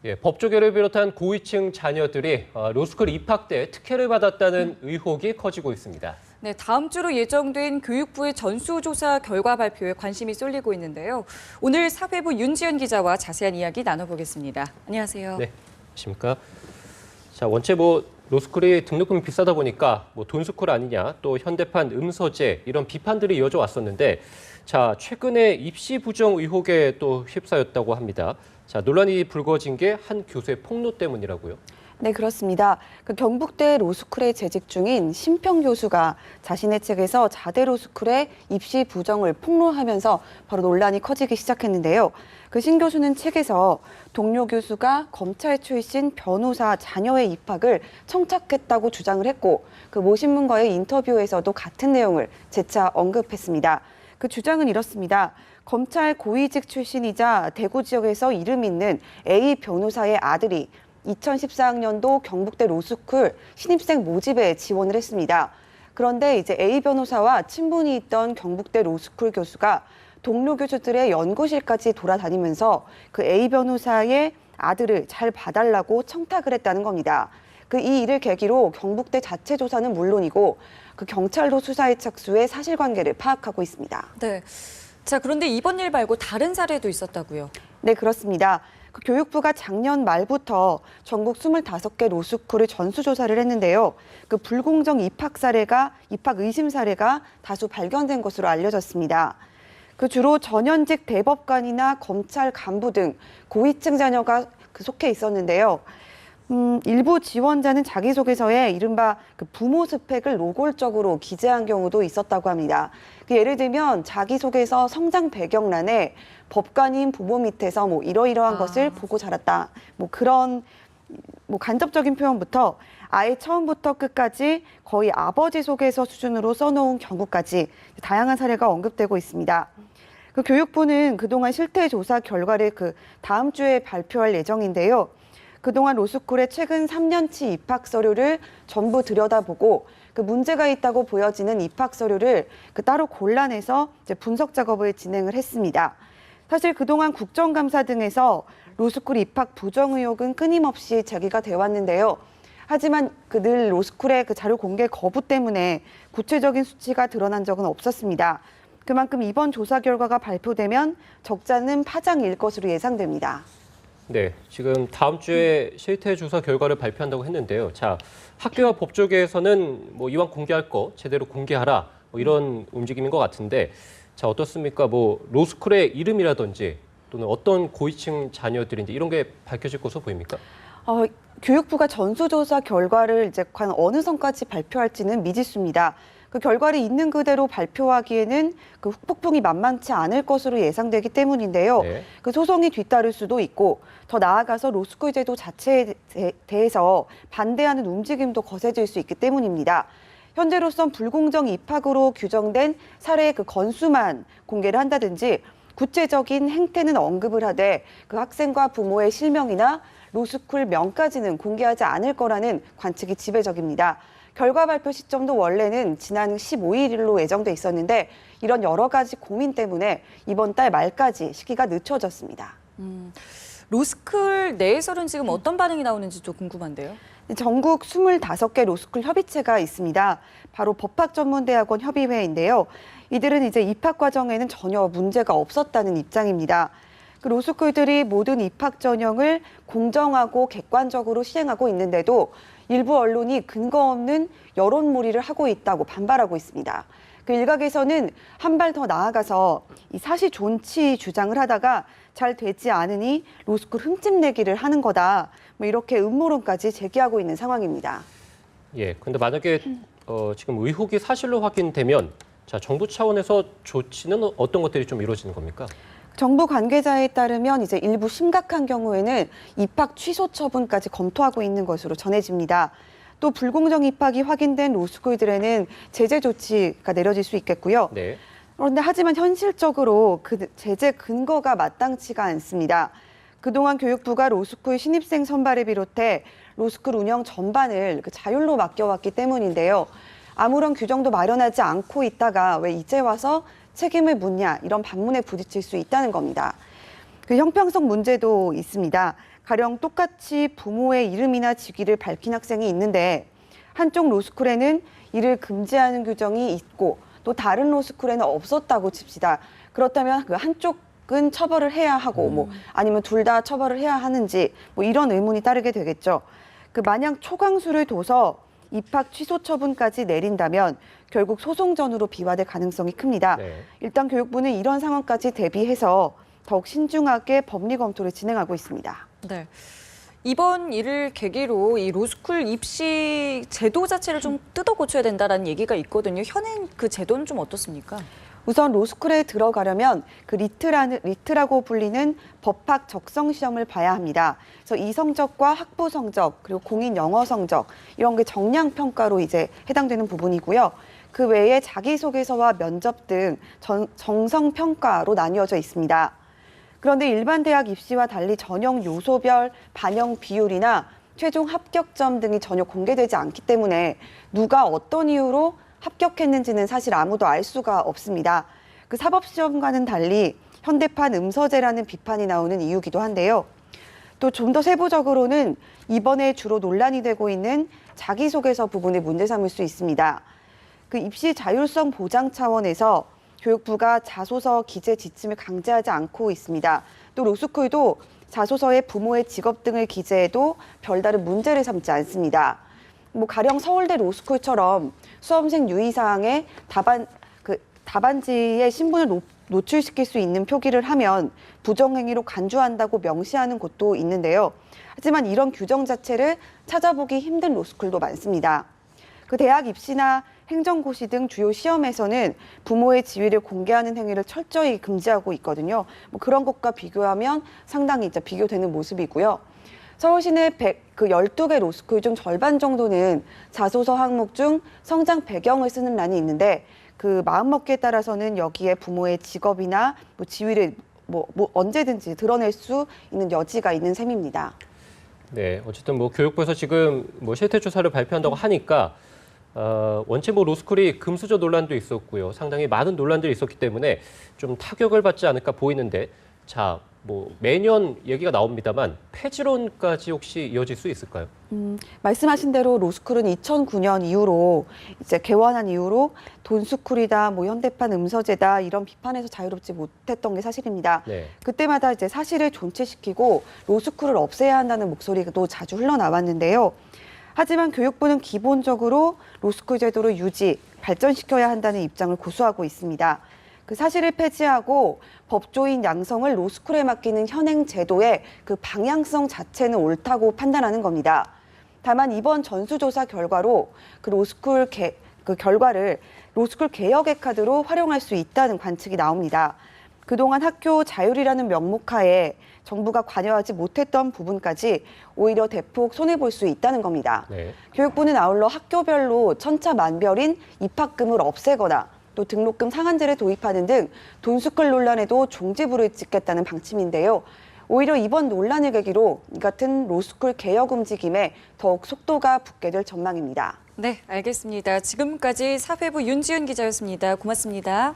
예, 법조계를 비롯한 고위층 자녀들이 로스쿨 입학 때 특혜를 받았다는 의혹이 커지고 있습니다. 네, 다음 주로 예정된 교육부의 전수조사 결과 발표에 관심이 쏠리고 있는데요. 오늘 사회부 윤지연 기자와 자세한 이야기 나눠보겠습니다. 안녕하세요. 네, 안녕하십니까. 자, 원체 로스쿨이 등록금이 비싸다 보니까 돈스쿨 아니냐, 또 현대판 음서제 이런 비판들이 이어져 왔었는데, 자, 최근에 입시 부정 의혹에 또 휩싸였다고 합니다. 자, 논란이 불거진 게 한 교수의 폭로 때문이라고요. 네, 그렇습니다. 경북대 로스쿨에 재직 중인 심평 교수가 자신의 책에서 자대 로스쿨의 입시 부정을 폭로하면서 바로 논란이 커지기 시작했는데요. 신 교수는 책에서 동료 교수가 검찰 출신 변호사 자녀의 입학을 청탁했다고 주장을 했고, 모 신문과의 인터뷰에서도 같은 내용을 재차 언급했습니다. 주장은 이렇습니다. 검찰 고위직 출신이자 대구 지역에서 이름 있는 A 변호사의 아들이 2014학년도 경북대 로스쿨 신입생 모집에 지원을 했습니다. 그런데 이제 A 변호사와 친분이 있던 경북대 로스쿨 교수가 동료 교수들의 연구실까지 돌아다니면서 A 변호사의 아들을 잘 봐달라고 청탁을 했다는 겁니다. 이 일을 계기로 경북대 자체 조사는 물론이고 경찰도 수사에 착수해 사실관계를 파악하고 있습니다. 네. 자, 그런데 이번 일 말고 다른 사례도 있었다고요? 네, 그렇습니다. 교육부가 작년 말부터 전국 25개 로스쿨을 전수조사를 했는데요. 불공정 입학 의심 사례가 다수 발견된 것으로 알려졌습니다. 주로 전현직 대법관이나 검찰 간부 등 고위층 자녀가 속해 있었는데요. 일부 지원자는 자기소개서에 이른바 부모 스펙을 노골적으로 기재한 경우도 있었다고 합니다. 예를 들면 자기소개서 성장 배경란에 법관인 부모 밑에서 이러이러한 것을 보고 자랐다. 그런 간접적인 표현부터 아예 처음부터 끝까지 거의 아버지 소개서 수준으로 써놓은 경우까지 다양한 사례가 언급되고 있습니다. 교육부는 그동안 실태 조사 결과를 다음 주에 발표할 예정인데요. 그동안 로스쿨의 최근 3년치 입학 서류를 전부 들여다보고 문제가 있다고 보여지는 입학 서류를 따로 골라내서 분석 작업을 진행을 했습니다. 사실 그동안 국정감사 등에서 로스쿨 입학 부정 의혹은 끊임없이 제기가 돼 왔는데요. 하지만 늘 로스쿨의 자료 공개 거부 때문에 구체적인 수치가 드러난 적은 없었습니다. 그만큼 이번 조사 결과가 발표되면 적잖은 파장일 것으로 예상됩니다. 네, 지금 다음 주에 실태 조사 결과를 발표한다고 했는데요. 자, 학교와 법조계에서는 이왕 공개할 거 제대로 공개하라 이런 움직임인 것 같은데, 자, 어떻습니까? 로스쿨의 이름이라든지 또는 어떤 고위층 자녀들인지 이런 게 밝혀질 것으로 보입니까? 교육부가 전수조사 결과를 과연 어느 선까지 발표할지는 미지수입니다. 결과를 있는 그대로 발표하기에는 후폭풍이 만만치 않을 것으로 예상되기 때문인데요. 네. 소송이 뒤따를 수도 있고 더 나아가서 로스쿨 제도 자체에 대해서 반대하는 움직임도 거세질 수 있기 때문입니다. 현재로선 불공정 입학으로 규정된 사례의 건수만 공개를 한다든지 구체적인 행태는 언급을 하되 학생과 부모의 실명이나 로스쿨 명까지는 공개하지 않을 거라는 관측이 지배적입니다. 결과 발표 시점도 원래는 지난 15일로 예정돼 있었는데 이런 여러 가지 고민 때문에 이번 달 말까지 시기가 늦춰졌습니다. 로스쿨 내에서는 지금 어떤 반응이 나오는지 좀 궁금한데요. 전국 25개 로스쿨 협의체가 있습니다. 바로 법학전문대학원 협의회인데요. 이들은 이제 입학 과정에는 전혀 문제가 없었다는 입장입니다. 로스쿨들이 모든 입학 전형을 공정하고 객관적으로 시행하고 있는데도 일부 언론이 근거 없는 여론몰이를 하고 있다고 반발하고 있습니다. 일각에서는 한 발 더 나아가서 사시 존치 주장을 하다가 잘 되지 않으니 로스쿨 흠집내기를 하는 거다. 이렇게 음모론까지 제기하고 있는 상황입니다. 예, 근데 만약에 지금 의혹이 사실로 확인되면 자, 정부 차원에서 조치는 어떤 것들이 좀 이루어지는 겁니까? 정부 관계자에 따르면 이제 일부 심각한 경우에는 입학 취소 처분까지 검토하고 있는 것으로 전해집니다. 또 불공정 입학이 확인된 로스쿨들에는 제재 조치가 내려질 수 있겠고요. 네. 그런데 하지만 현실적으로 제재 근거가 마땅치가 않습니다. 그동안 교육부가 로스쿨 신입생 선발을 비롯해 로스쿨 운영 전반을 자율로 맡겨왔기 때문인데요. 아무런 규정도 마련하지 않고 있다가 왜 이제 와서 책임을 묻냐 이런 반문에 부딪힐 수 있다는 겁니다. 형평성 문제도 있습니다. 가령 똑같이 부모의 이름이나 직위를 밝힌 학생이 있는데 한쪽 로스쿨에는 이를 금지하는 규정이 있고 또 다른 로스쿨에는 없었다고 칩시다. 그렇다면 그 한쪽은 처벌을 해야 하고 뭐 아니면 둘 다 처벌을 해야 하는지 뭐 이런 의문이 따르게 되겠죠. 그 마냥 초강수를 둬서 입학 취소 처분까지 내린다면 결국 소송전으로 비화될 가능성이 큽니다. 네. 일단 교육부는 이런 상황까지 대비해서 더욱 신중하게 법리 검토를 진행하고 있습니다. 네. 이번 일을 계기로 이 로스쿨 입시 제도 자체를 좀 뜯어 고쳐야 된다라는 얘기가 있거든요. 현행 그 제도는 좀 어떻습니까? 우선 로스쿨에 들어가려면 그 리트라고 불리는 법학 적성 시험을 봐야 합니다. 그래서 이 성적과 학부 성적 그리고 공인 영어 성적 이런 게 정량 평가로 이제 해당되는 부분이고요. 그 외에 자기소개서와 면접 등 정성 평가로 나뉘어져 있습니다. 그런데 일반 대학 입시와 달리 전형 요소별 반영 비율이나 최종 합격점 등이 전혀 공개되지 않기 때문에 누가 어떤 이유로 합격했는지는 사실 아무도 알 수가 없습니다. 그 사법시험과는 달리 현대판 음서제라는 비판이 나오는 이유기도 한데요. 또 좀 더 세부적으로는 이번에 주로 논란이 되고 있는 자기소개서 부분을 문제 삼을 수 있습니다. 그 입시 자율성 보장 차원에서 교육부가 자소서 기재 지침을 강제하지 않고 있습니다. 또 로스쿨도 자소서에 부모의 직업 등을 기재해도 별다른 문제를 삼지 않습니다. 뭐 가령 서울대 로스쿨처럼 수험생 유의사항에 답안지의 신분을 노출시킬 수 있는 표기를 하면 부정행위로 간주한다고 명시하는 곳도 있는데요. 하지만 이런 규정 자체를 찾아보기 힘든 로스쿨도 많습니다. 그 대학 입시나 행정고시 등 주요 시험에서는 부모의 지위를 공개하는 행위를 철저히 금지하고 있거든요. 뭐 그런 것과 비교하면 상당히 이제 비교되는 모습이고요. 서울시내 12개 로스쿨 중 절반 정도는 자소서 항목 중 성장 배경을 쓰는 란이 있는데 그 마음먹기에 따라서는 여기에 부모의 직업이나 뭐 지위를 뭐 언제든지 드러낼 수 있는 여지가 있는 셈입니다. 네, 어쨌든 뭐 교육부에서 지금 뭐 실태 조사를 발표한다고 하니까 원체 뭐 로스쿨이 금수저 논란도 있었고요. 상당히 많은 논란들이 있었기 때문에 좀 타격을 받지 않을까 보이는데, 자, 뭐 매년 얘기가 나옵니다만 폐지론까지 혹시 이어질 수 있을까요? 말씀하신 대로 로스쿨은 2009년 이후로 이제 개원한 이후로 돈스쿨이다, 뭐 현대판 음서제다 이런 비판에서 자유롭지 못했던 게 사실입니다. 네. 그때마다 이제 사실을 존치시키고 로스쿨을 없애야 한다는 목소리도 자주 흘러나왔는데요. 하지만 교육부는 기본적으로 로스쿨 제도를 유지, 발전시켜야 한다는 입장을 고수하고 있습니다. 그 사실을 폐지하고 법조인 양성을 로스쿨에 맡기는 현행 제도의 그 방향성 자체는 옳다고 판단하는 겁니다. 다만 이번 전수조사 결과로 그 결과를 로스쿨 개혁의 카드로 활용할 수 있다는 관측이 나옵니다. 그동안 학교 자율이라는 명목하에 정부가 관여하지 못했던 부분까지 오히려 대폭 손해볼 수 있다는 겁니다. 네. 교육부는 아울러 학교별로 천차만별인 입학금을 없애거나 또 등록금 상한제를 도입하는 등 돈스쿨 논란에도 종지부를 찍겠다는 방침인데요. 오히려 이번 논란을 계기로 이 같은 로스쿨 개혁 움직임에 더욱 속도가 붙게 될 전망입니다. 네, 알겠습니다. 지금까지 사회부 윤지은 기자였습니다. 고맙습니다.